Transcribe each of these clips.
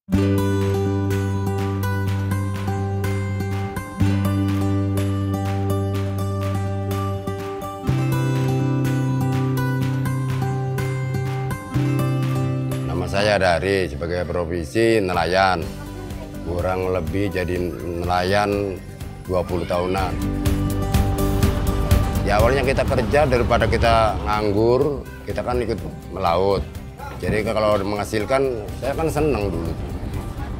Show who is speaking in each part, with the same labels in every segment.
Speaker 1: Nama saya Dari, sebagai profesi nelayan. Kurang lebih jadi nelayan 20 tahunan. Ya awalnya kita kerja daripada kita nganggur, kita kan ikut melaut. Jadi kalau menghasilkan, saya kan senang dulu.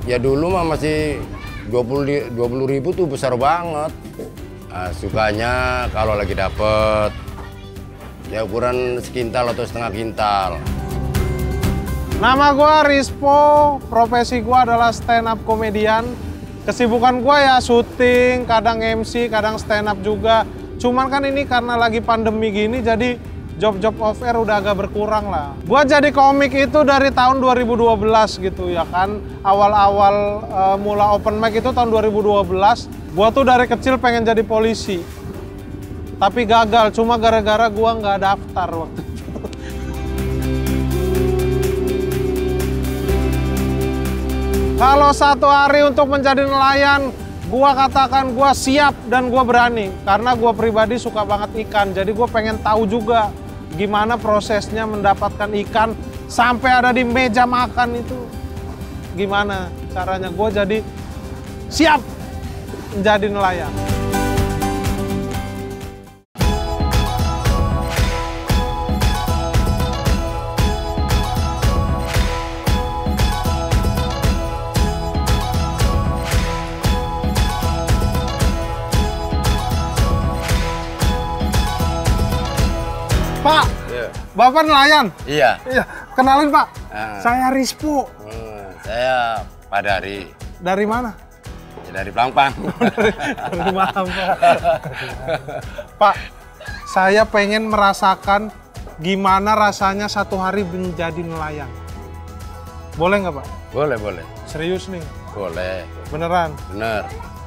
Speaker 1: Ya dulu mah masih 20 ribu tuh besar banget. Nah, sukanya kalau lagi dapet, ya ukuran sekintal atau setengah kintal.
Speaker 2: Nama gua Rispo, profesi gua adalah stand up komedian. Kesibukan gua ya syuting, kadang MC, kadang stand up juga. Cuman kan ini karena lagi pandemi gini, jadi job-job off air udah agak berkurang lah. Gua jadi komik itu dari tahun 2012 gitu ya kan. Awal-awal mula open mic itu tahun 2012. Gua tuh dari kecil pengen jadi polisi. Tapi gagal, cuma gara-gara gua nggak daftar waktu itu. Kalau satu hari untuk menjadi nelayan, gua katakan gua siap dan gua berani. Karena gua pribadi suka banget ikan, jadi gua pengen tahu juga gimana prosesnya mendapatkan ikan sampai ada di meja makan itu. Gimana caranya, gua jadi siap menjadi nelayan. Pak,
Speaker 1: Ya.
Speaker 2: Bapak nelayan?
Speaker 1: Iya.
Speaker 2: Iya, kenalin Pak.
Speaker 1: Ah.
Speaker 2: Saya Rispo.
Speaker 1: Saya Pak Dari.
Speaker 2: Dari mana?
Speaker 1: Ya, dari Plampang.
Speaker 2: Dari Malang, Pak. Pak, saya pengen merasakan gimana rasanya satu hari menjadi nelayan. Boleh nggak Pak?
Speaker 1: Boleh, boleh.
Speaker 2: Serius nih,
Speaker 1: Boleh.
Speaker 2: beneran.
Speaker 1: Bener.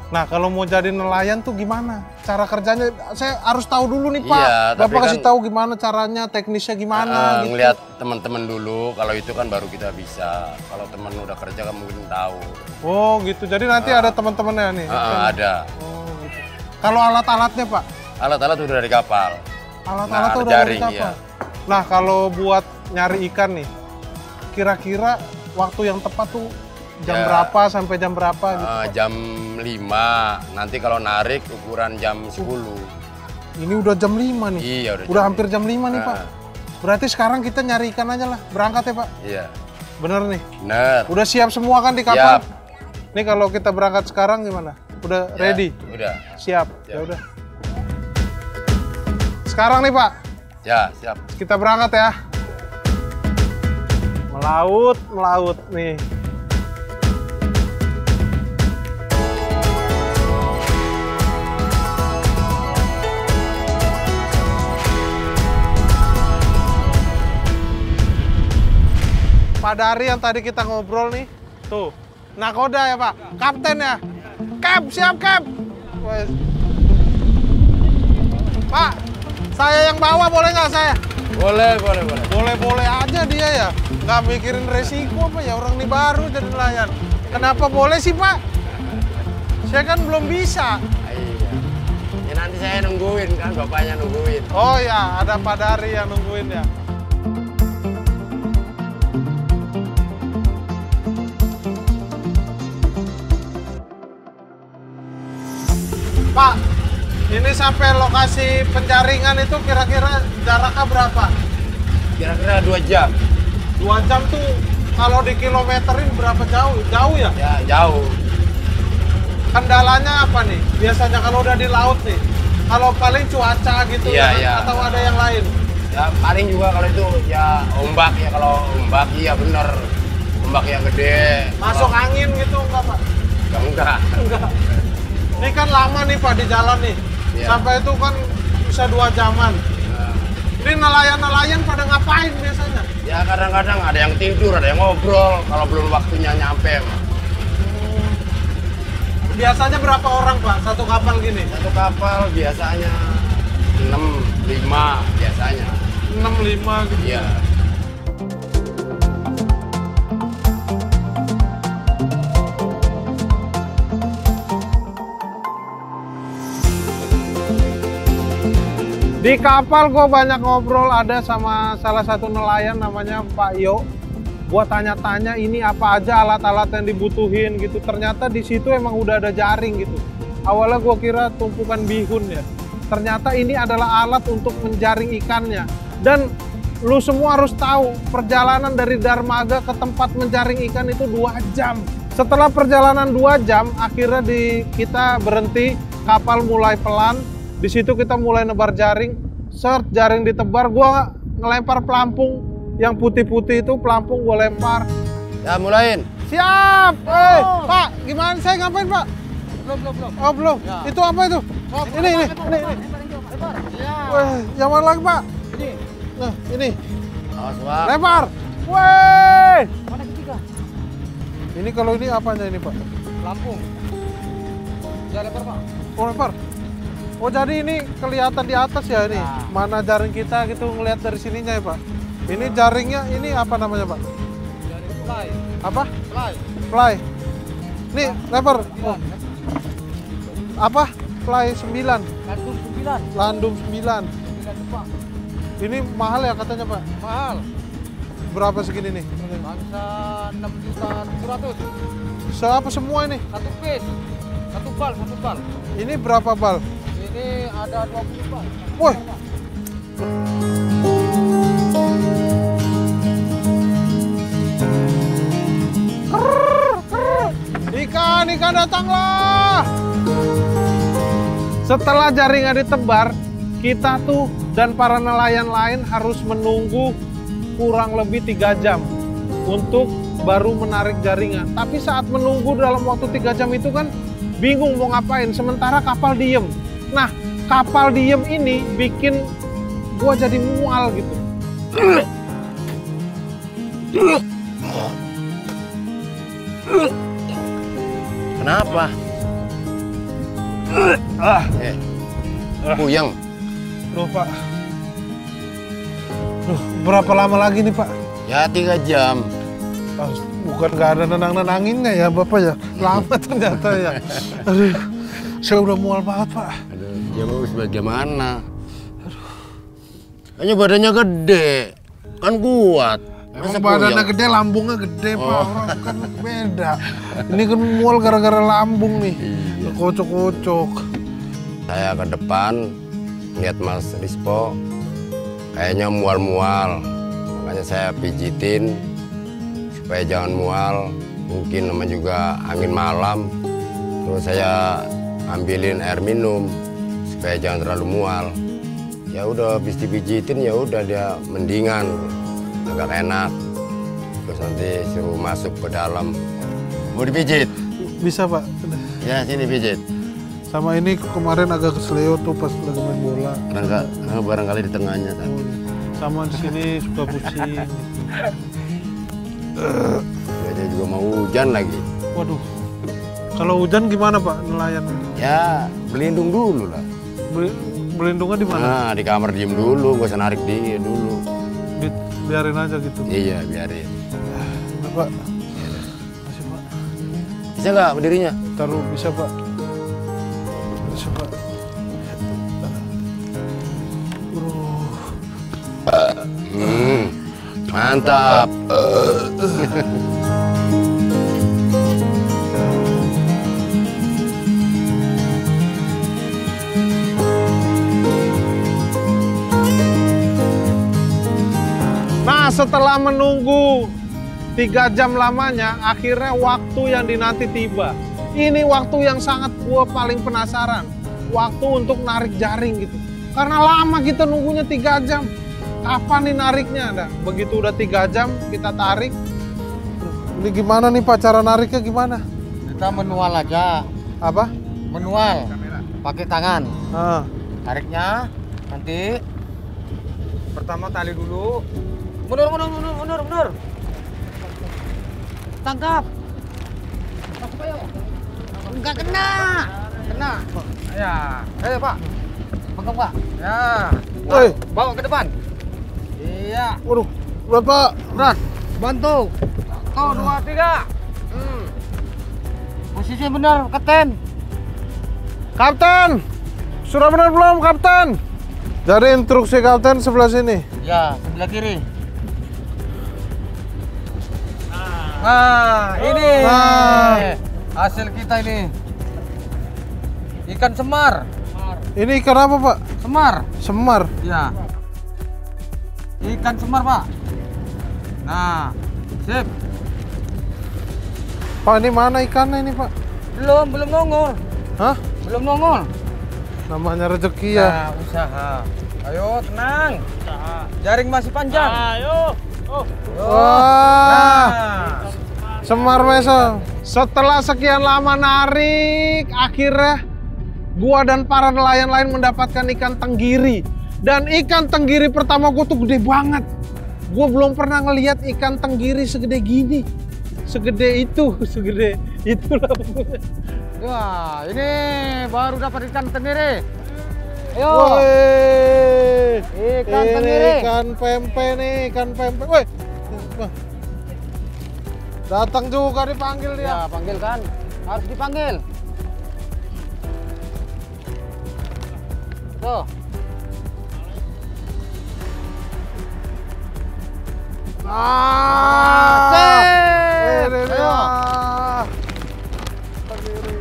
Speaker 2: Nah, kalau mau jadi nelayan tuh gimana? Cara kerjanya, saya harus tahu dulu nih Pak.
Speaker 1: Iya, tapi
Speaker 2: Bapak kasih
Speaker 1: kan-
Speaker 2: tahu gimana caranya, teknisnya gimana gitu.
Speaker 1: Ngelihat teman-teman dulu, kalau itu kan baru kita bisa. Kalau teman udah kerja kan mungkin tahu.
Speaker 2: Oh gitu, jadi nanti ada teman-temannya nih?
Speaker 1: Ada.
Speaker 2: Oh gitu. Kalau alat-alatnya Pak?
Speaker 1: Alat-alat udah dari kapal.
Speaker 2: Alat-alat
Speaker 1: Nah,
Speaker 2: tuh
Speaker 1: ada
Speaker 2: udah dari
Speaker 1: jaring,
Speaker 2: kapal.
Speaker 1: iya.
Speaker 2: Nah, kalau buat nyari ikan nih, kira-kira waktu yang tepat tuh jam
Speaker 1: Ya.
Speaker 2: berapa sampai jam berapa gitu?
Speaker 1: Jam 5, nanti kalau narik ukuran jam 10.
Speaker 2: Ini udah jam 5 nih.
Speaker 1: Iya, udah
Speaker 2: Udah
Speaker 1: jam
Speaker 2: hampir jam 5 nih,
Speaker 1: Nah.
Speaker 2: Pak. Berarti sekarang kita nyari ikan aja lah. Berangkat ya, Pak?
Speaker 1: Iya,
Speaker 2: Bener nih.
Speaker 1: bener.
Speaker 2: Udah siap semua kan di kapal?
Speaker 1: Siap.
Speaker 2: Nih kalau kita berangkat sekarang gimana? Udah
Speaker 1: Ya,
Speaker 2: ready?
Speaker 1: Udah.
Speaker 2: Siap.
Speaker 1: Siap.
Speaker 2: Ya udah. Sekarang nih, Pak.
Speaker 1: Ya, siap.
Speaker 2: Kita berangkat ya. Melaut nih. Pak Dari yang tadi kita ngobrol nih, tuh, nakoda ya Pak, kapten ya, Cap, siap Cap. Wes. Pak, saya yang bawa boleh nggak saya?
Speaker 1: Boleh.
Speaker 2: Boleh aja dia ya, nggak mikirin resiko apa ya, orang ini baru jadi nelayan. Kenapa boleh sih Pak? Saya kan belum bisa.
Speaker 1: Iya. Ya nanti saya nungguin kan, bapaknya nungguin.
Speaker 2: Oh ya, ada Pak Dari yang nungguin ya. Pak, ini sampai lokasi penjaringan itu kira-kira jaraknya berapa?
Speaker 1: Kira-kira 2 jam.
Speaker 2: 2 jam tuh kalau dikilometerin berapa jauh? Jauh ya?
Speaker 1: Ya, jauh.
Speaker 2: Kendalanya apa nih? Biasanya kalau udah di laut nih, kalau paling cuaca gitu
Speaker 1: Iya,
Speaker 2: ya,
Speaker 1: iya.
Speaker 2: atau ada yang lain?
Speaker 1: Ya paling juga kalau itu ya ombak ya, kalau ombak iya bener. Ombak yang gede.
Speaker 2: Masuk
Speaker 1: Kalau-
Speaker 2: angin gitu enggak Pak?
Speaker 1: Ya, enggak.
Speaker 2: Enggak. Ini kan lama nih Pak di jalan nih.
Speaker 1: Iya.
Speaker 2: Sampai itu kan bisa 2 jaman.
Speaker 1: Nah,
Speaker 2: Ini nelayan-nelayan pada ngapain biasanya?
Speaker 1: ya kadang-kadang ada yang tidur, ada yang ngobrol kalau belum waktunya nyampe.
Speaker 2: Biasanya berapa orang Pak satu kapal gini?
Speaker 1: Satu kapal biasanya 6, 5 biasanya.
Speaker 2: 6, 5 gitu.
Speaker 1: Iya.
Speaker 2: Di kapal gue banyak ngobrol, ada sama salah satu nelayan namanya Pak Yo. Gue tanya-tanya ini apa aja alat-alat yang dibutuhin gitu. Ternyata di situ emang udah ada jaring gitu. Awalnya gue kira tumpukan bihun ya. Ternyata ini adalah alat untuk menjaring ikannya. Dan lu semua harus tahu, perjalanan dari dermaga ke tempat menjaring ikan itu 2 jam. Setelah perjalanan 2 jam, akhirnya kita berhenti, kapal mulai pelan. Di situ kita mulai nebar jaring, jaring ditebar, gua ngelempar pelampung yang putih-putih itu, pelampung gua lempar.
Speaker 1: Ya, mulain.
Speaker 2: Siap. Pak, gimana saya ngapain, Pak? Belum. Oh, belum. Ya. Itu apa itu? Ini. Wah, yang mana lagi, Pak? Ini. Nah, ini.
Speaker 1: Awas, Pak.
Speaker 2: Lempar. Weh. Mana ketiga? Ini kalau ini apanya ini, Pak?
Speaker 3: Pelampung. Ya, lempar, Pak.
Speaker 2: Oh, lempar. Oh, jadi ini kelihatan di atas ya ini. Nah. Mana jaring kita gitu ngelihat dari sininya ya, Pak. Ini jaringnya ini apa namanya, Pak?
Speaker 3: Jaring fly.
Speaker 2: Apa?
Speaker 3: Fly.
Speaker 2: Fly. Nih, lempar. Oh. Apa? Fly 9.
Speaker 3: Landum 9.
Speaker 2: Landum 9.
Speaker 3: 9 Jepang.
Speaker 2: Ini mahal ya katanya, Pak?
Speaker 3: Mahal.
Speaker 2: Berapa segini nih?
Speaker 3: Bangsa 6.700.000.
Speaker 2: Siapa semua ini?
Speaker 3: Satu piece. Satu bal.
Speaker 2: Ini berapa bal?
Speaker 3: Ini ada 20 bal.
Speaker 2: Woi. Ikan datanglah. Setelah jaringan ditebar, kita tuh dan para nelayan lain harus menunggu kurang lebih 3 jam untuk baru menarik jaringan. Tapi saat menunggu dalam waktu 3 jam itu kan bingung mau ngapain, sementara kapal diem. Nah, kapal diem ini bikin gua jadi mual gitu.
Speaker 1: Kenapa? Puyeng.
Speaker 2: Loh, Pak. Loh, berapa lama lagi nih, Pak?
Speaker 1: Ya 3 jam.
Speaker 2: Oh, bukan nggak ada nenang-nenanginnya ya, Bapak ya? Lama ternyata ya. Aduh, saya udah mual banget, Pak.
Speaker 1: Aduh, ya mau bagaimana? Hanya badannya gede, kan kuat.
Speaker 2: Emang badannya gede, lambungnya gede, Pak. Orang kan beda. Ini kan mual gara-gara lambung nih.
Speaker 1: Iya.
Speaker 2: Kocok-kocok.
Speaker 1: Saya ke depan, lihat Mas Rispo, kayaknya mual-mual. Makanya saya pijitin, supaya jangan mual. Mungkin namanya juga angin malam. Terus saya ambilin air minum, supaya jangan terlalu mual. Ya udah, habis dipijitin ya udah dia mendingan, agak enak. Terus nanti suruh masuk ke dalam. Mau dipijit?
Speaker 2: Bisa, Pak.
Speaker 1: Ya, sini pijit.
Speaker 2: Sama ini kemarin agak kesleo tuh pas lagi main bola.
Speaker 1: Barangkali di tengahnya kan.
Speaker 2: Sama di sini suka pusing.
Speaker 1: Dia juga mau hujan lagi.
Speaker 2: Waduh. Kalau hujan gimana, Pak, nelayan?
Speaker 1: Ya, berlindung dulu lah.
Speaker 2: Berlindungnya di mana?
Speaker 1: Nah, di kamar diem dulu, gak usah narik dia dulu.
Speaker 2: Biarin aja gitu.
Speaker 1: Iya, biarin.
Speaker 2: Nah, Pak. Masih, Pak.
Speaker 1: Bisa nggak berdirinya?
Speaker 2: Taruh, bisa, Pak. Bisa, Pak.
Speaker 1: Mantap.
Speaker 2: Nah, setelah menunggu 3 jam lamanya, akhirnya waktu yang dinanti tiba. Ini waktu yang sangat gua paling penasaran. Waktu untuk narik jaring gitu. Karena lama kita nunggunya 3 jam. Kapan nih nariknya? Nah, begitu udah 3 jam, kita tarik. Ini gimana nih, Pak, cara nariknya gimana?
Speaker 3: Kita manual aja.
Speaker 2: Apa?
Speaker 3: Manual. Pakai tangan.
Speaker 2: Tariknya
Speaker 3: Nanti pertama tali dulu. Mundur. Tangkap. Masuk ayo. Enggak kena. Ya. Ayo, Pak. Pegang, Pak. Ya.
Speaker 2: Woi,
Speaker 3: Bawa ke depan. Iya.
Speaker 2: waduh, berat, Pak.
Speaker 3: Berat. Bantu. Tuh, 2, 3. Posisi benar, Kapten.
Speaker 2: Kapten, sudah benar belum, Kapten? Jadi instruksi kapten sebelah sini.
Speaker 3: Ya, sebelah kiri. Nah, ini hasil kita ini. Ikan semar.
Speaker 2: Ini ikan apa, Pak?
Speaker 3: Semar.
Speaker 2: Semar.
Speaker 3: Ya. Ikan semar, Pak. Nah, sip.
Speaker 2: Pak, ini mana ikannya ini, Pak?
Speaker 3: Belum nongol.
Speaker 2: Hah?
Speaker 3: Belum nongol.
Speaker 2: Namanya rezeki ya.
Speaker 3: Nah, usaha. Ayo, tenang. Usaha. Jaring masih panjang. Ayo.
Speaker 2: Wah,
Speaker 3: Nah.
Speaker 2: semar meso. Setelah sekian lama narik, akhirnya gua dan para nelayan lain mendapatkan ikan tenggiri. Dan ikan tenggiri pertama gua tuh gede banget. Gua belum pernah ngelihat ikan tenggiri segede gini. Segede itu lah pokoknya.
Speaker 3: Wah, ini baru dapat ikan tenggiri. Ayo.
Speaker 2: Woi,
Speaker 3: Ikan
Speaker 2: ini
Speaker 3: tenggiri.
Speaker 2: ikan pempek nih, ikan pempek. Woi, datang juga dipanggil dia.
Speaker 3: Ya, panggil kan. Harus dipanggil. Tuh.
Speaker 2: Ah, ini dia.
Speaker 3: Ayo.
Speaker 2: Tenggiri.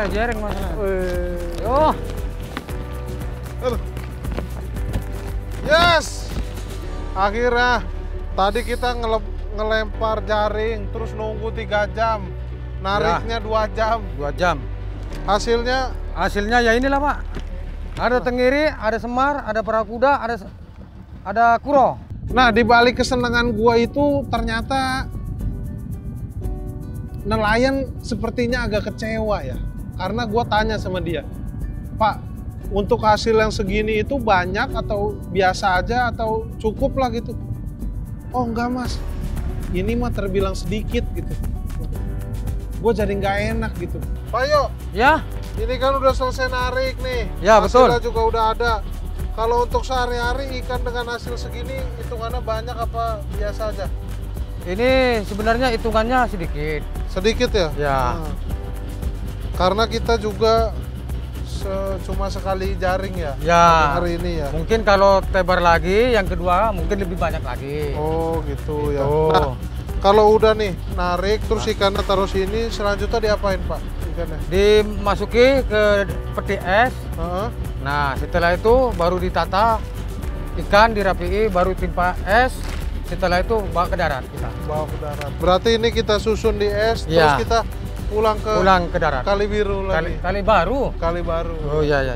Speaker 3: Jaring Mas.
Speaker 2: Wih.
Speaker 3: Yo.
Speaker 2: Yes, akhirnya tadi kita ngelempar jaring terus nunggu 3 jam, nariknya 2 jam.
Speaker 3: 2 jam.
Speaker 2: Hasilnya
Speaker 3: Ya inilah, Pak. Ada tenggiri, ada semar, ada barakuda, ada kuro.
Speaker 2: nah, di balik kesenangan gua itu ternyata nelayan sepertinya agak kecewa ya, karena gua tanya sama dia, Pak, untuk hasil yang segini itu banyak atau biasa aja atau cukup lah gitu? Oh enggak Mas, ini mah terbilang sedikit gitu. Gue jadi nggak enak gitu. Pak Yo,
Speaker 3: Ya,
Speaker 2: ini kan udah selesai narik nih.
Speaker 3: Ya,
Speaker 2: Hasilnya
Speaker 3: betul.
Speaker 2: juga udah ada. Kalau untuk sehari-hari ikan dengan hasil segini hitungannya banyak apa biasa aja?
Speaker 3: ini sebenarnya hitungannya sedikit.
Speaker 2: Sedikit ya?
Speaker 3: Ya.
Speaker 2: Nah. Karena kita juga cuma sekali jaring ya?
Speaker 3: Ya.
Speaker 2: Hari ini ya?
Speaker 3: Mungkin kalau tebar lagi, yang kedua mungkin lebih banyak lagi.
Speaker 2: Oh gitu ya.
Speaker 3: Gitu.
Speaker 2: Nah, kalau udah nih narik terus ikannya taruh sini, selanjutnya diapain Pak ikannya?
Speaker 3: Dimasuki ke peti es.
Speaker 2: Heeh.
Speaker 3: Nah, setelah itu baru ditata ikan, dirapii, baru timpa es. Setelah itu bawa ke darat kita.
Speaker 2: Bawa ke darat. Berarti ini kita susun di es, terus
Speaker 3: Ya.
Speaker 2: kita pulang ke
Speaker 3: darat.
Speaker 2: Kali Biru lagi.
Speaker 3: Kali baru.
Speaker 2: Kali baru.
Speaker 3: Oh iya.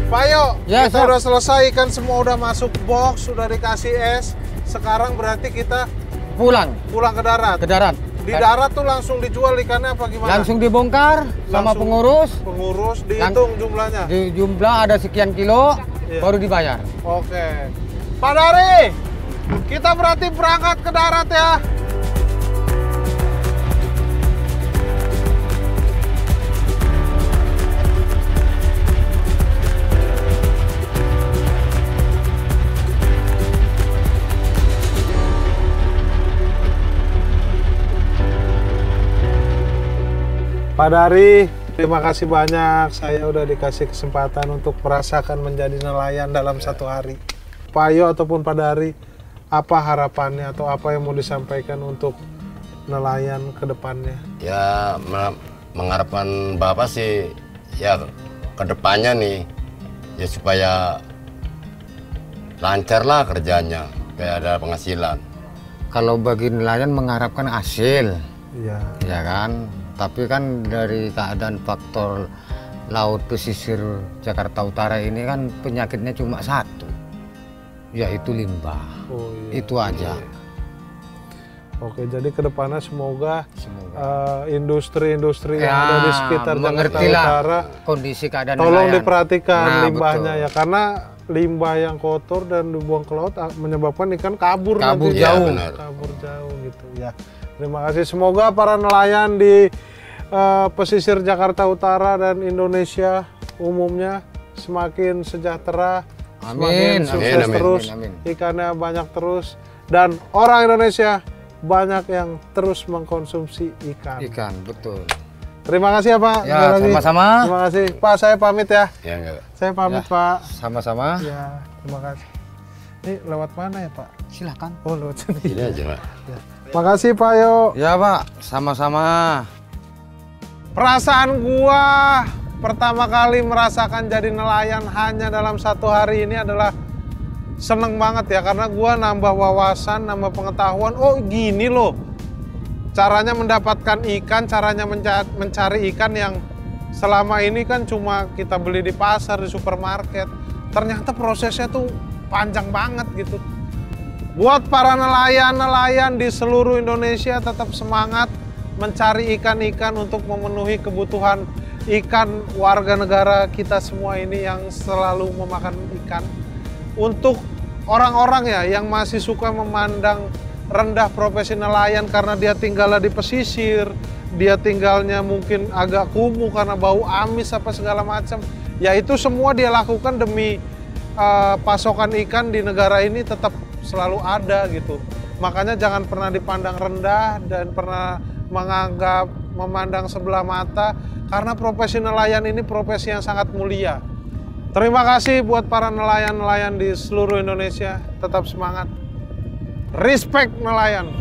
Speaker 2: Pak Yo,
Speaker 3: Ya,
Speaker 2: kita
Speaker 3: siap.
Speaker 2: udah selesai, ikan semua udah masuk box, sudah dikasih es. Sekarang berarti kita
Speaker 3: Pulang
Speaker 2: pulang ke darat.
Speaker 3: ke darat.
Speaker 2: Di darat tuh langsung dijual ikannya apa gimana?
Speaker 3: Langsung dibongkar sama
Speaker 2: Langsung
Speaker 3: pengurus.
Speaker 2: Pengurus dihitung jumlahnya.
Speaker 3: Di jumlah ada sekian kilo,
Speaker 2: Iya.
Speaker 3: baru dibayar.
Speaker 2: Oke. Pak Dari, kita berarti berangkat ke darat ya. Pak Dari, terima kasih banyak. Saya udah dikasih kesempatan untuk merasakan menjadi nelayan dalam satu hari. Pak Yo ataupun Pak Dari, apa harapannya atau apa yang mau disampaikan untuk nelayan ke depannya?
Speaker 1: Ya mengharapkan Bapak sih ya ke depannya nih ya supaya lancar lah kerjanya, supaya ada penghasilan.
Speaker 3: Kalau bagi nelayan mengharapkan hasil,
Speaker 2: Iya.
Speaker 3: ya kan. Tapi kan dari keadaan faktor laut pesisir Jakarta Utara ini kan penyakitnya cuma satu, yaitu limbah.
Speaker 2: Oh, iya.
Speaker 3: Itu aja.
Speaker 2: Oke, jadi ke depannya semoga
Speaker 3: Semoga.
Speaker 2: industri-industri yang
Speaker 3: Ya,
Speaker 2: ada di sekitar Jakarta
Speaker 3: mengertilah
Speaker 2: Utara
Speaker 3: kondisi keadaan
Speaker 2: tolong
Speaker 3: nelayan.
Speaker 2: diperhatikan
Speaker 3: Nah,
Speaker 2: limbahnya
Speaker 3: betul.
Speaker 2: ya, karena limbah yang kotor dan dibuang ke laut menyebabkan ikan kabur
Speaker 3: Kabur
Speaker 2: nantinya.
Speaker 3: jauh.
Speaker 1: Ya, benar.
Speaker 2: Kabur jauh gitu ya. Terima kasih, semoga para nelayan di pesisir Jakarta Utara dan Indonesia umumnya semakin sejahtera, Semakin
Speaker 3: Amin.
Speaker 2: sukses
Speaker 1: Amin, amin.
Speaker 2: terus,
Speaker 3: Amin,
Speaker 2: ikannya banyak terus, dan orang Indonesia banyak yang terus mengkonsumsi ikan.
Speaker 3: Ikan, betul.
Speaker 2: Terima kasih ya Pak.
Speaker 3: Ya,
Speaker 2: Sekali lagi.
Speaker 3: sama-sama.
Speaker 2: Terima kasih Pak, saya pamit ya.
Speaker 1: Ya enggak.
Speaker 2: Saya pamit
Speaker 3: Ya.
Speaker 2: Pak.
Speaker 3: Sama-sama.
Speaker 2: Ya, terima kasih. Ini lewat mana ya Pak?
Speaker 3: Silakan.
Speaker 2: Oh, lewat sini.
Speaker 1: Ini aja, Pak.
Speaker 2: Makasih Pak Yo.
Speaker 3: Ya Pak, sama-sama.
Speaker 2: Perasaan gua pertama kali merasakan jadi nelayan hanya dalam 1 hari ini adalah seneng banget ya, karena gua nambah wawasan, nambah pengetahuan. Oh gini loh caranya mendapatkan ikan, caranya mencari ikan yang selama ini kan cuma kita beli di pasar, di supermarket. Ternyata prosesnya tuh panjang banget gitu. Buat para nelayan-nelayan di seluruh Indonesia, tetap semangat mencari ikan-ikan untuk memenuhi kebutuhan ikan warga negara kita semua ini yang selalu memakan ikan. Untuk orang-orang ya yang masih suka memandang rendah profesi nelayan karena dia tinggalnya di pesisir, dia tinggalnya mungkin agak kumuh karena bau amis apa segala macam, ya itu semua dia lakukan demi pasokan ikan di negara ini tetap selalu ada gitu. Makanya jangan pernah dipandang rendah dan pernah memandang sebelah mata, karena profesi nelayan ini profesi yang sangat mulia. Terima kasih buat para nelayan-nelayan di seluruh Indonesia, tetap semangat. Respect nelayan.